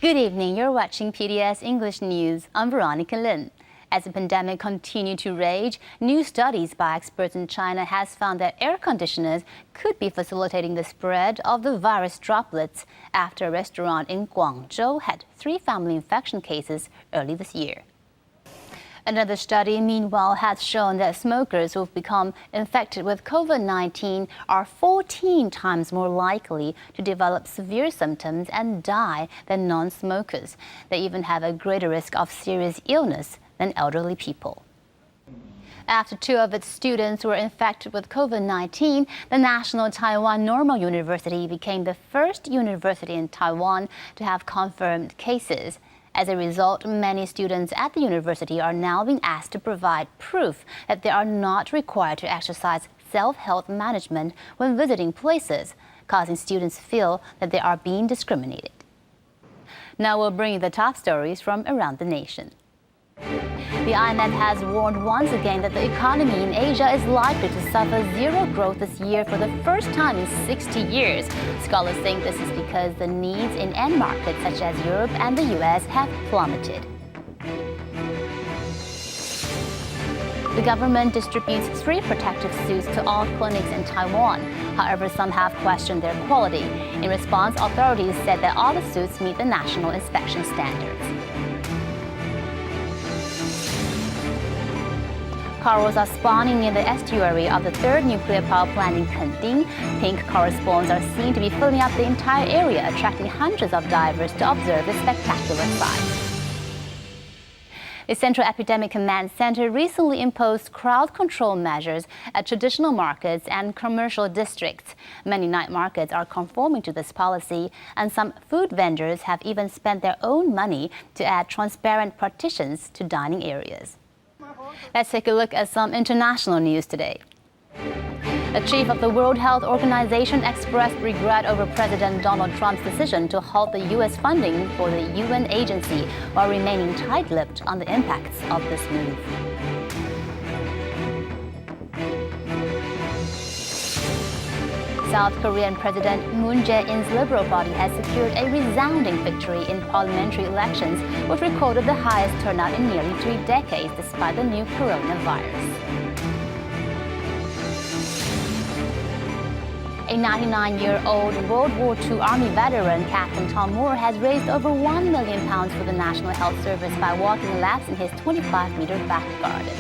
Good evening, you're watching PBS English News. I'm Veronica Lin. As the pandemic continues to rage, new studies by experts in China has found that air conditioners could be facilitating the spread of the virus droplets after a restaurant in Guangzhou had 3 family infection cases early this year. Another study, meanwhile, has shown that smokers who've become infected with COVID-19 are 14 times more likely to develop severe symptoms and die than non-smokers. They even have a greater risk of serious illness than elderly people. After 2 of its students were infected with COVID-19, the National Taiwan Normal University became the first university in Taiwan to have confirmed cases. As a result, many students at the university are now being asked to provide proof that they are not required to exercise self-health management when visiting places, causing students to feel that they are being discriminated. Now we'll bring you the top stories from around the nation. The IMF has warned once again that the economy in Asia is likely to suffer zero growth this year for the first time in 60 years. Scholars think this is because the needs in end markets such as Europe and the US have plummeted. The government distributes free protective suits to all clinics in Taiwan. However, some have questioned their quality. In response, authorities said that all the suits meet the national inspection standards. Corals are spawning in the estuary of the 3rd nuclear power plant in Kending. Pink coral spawns are seen to be filling up the entire area, attracting hundreds of divers to observe the spectacular sight. The Central Epidemic Command Center recently imposed crowd control measures at traditional markets and commercial districts. Many night markets are conforming to this policy, and some food vendors have even spent their own money to add transparent partitions to dining areas. Let's take a look at some international news today. The chief of the World Health Organization expressed regret over President Donald Trump's decision to halt the U.S. funding for the UN agency while remaining tight-lipped on the impacts of this move. South Korean President Moon Jae-in's Liberal Party has secured a resounding victory in parliamentary elections, which recorded the highest turnout in nearly 3 decades despite the new coronavirus. A 99-year-old World War II Army veteran, Captain Tom Moore, has raised over £1 million for the National Health Service by walking laps in his 25-meter back garden.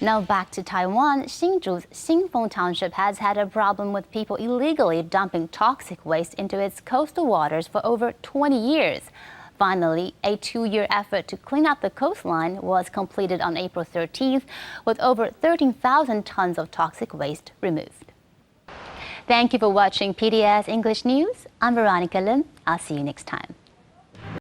Now back to Taiwan, Hsinchu's Xinfeng Township has had a problem with people illegally dumping toxic waste into its coastal waters for over 20 years. Finally, a 2-year effort to clean up the coastline was completed on April 13th, with over 13,000 tons of toxic waste removed. Thank you for watching PBS English News. I'm Veronica Lin. I'll see you next time.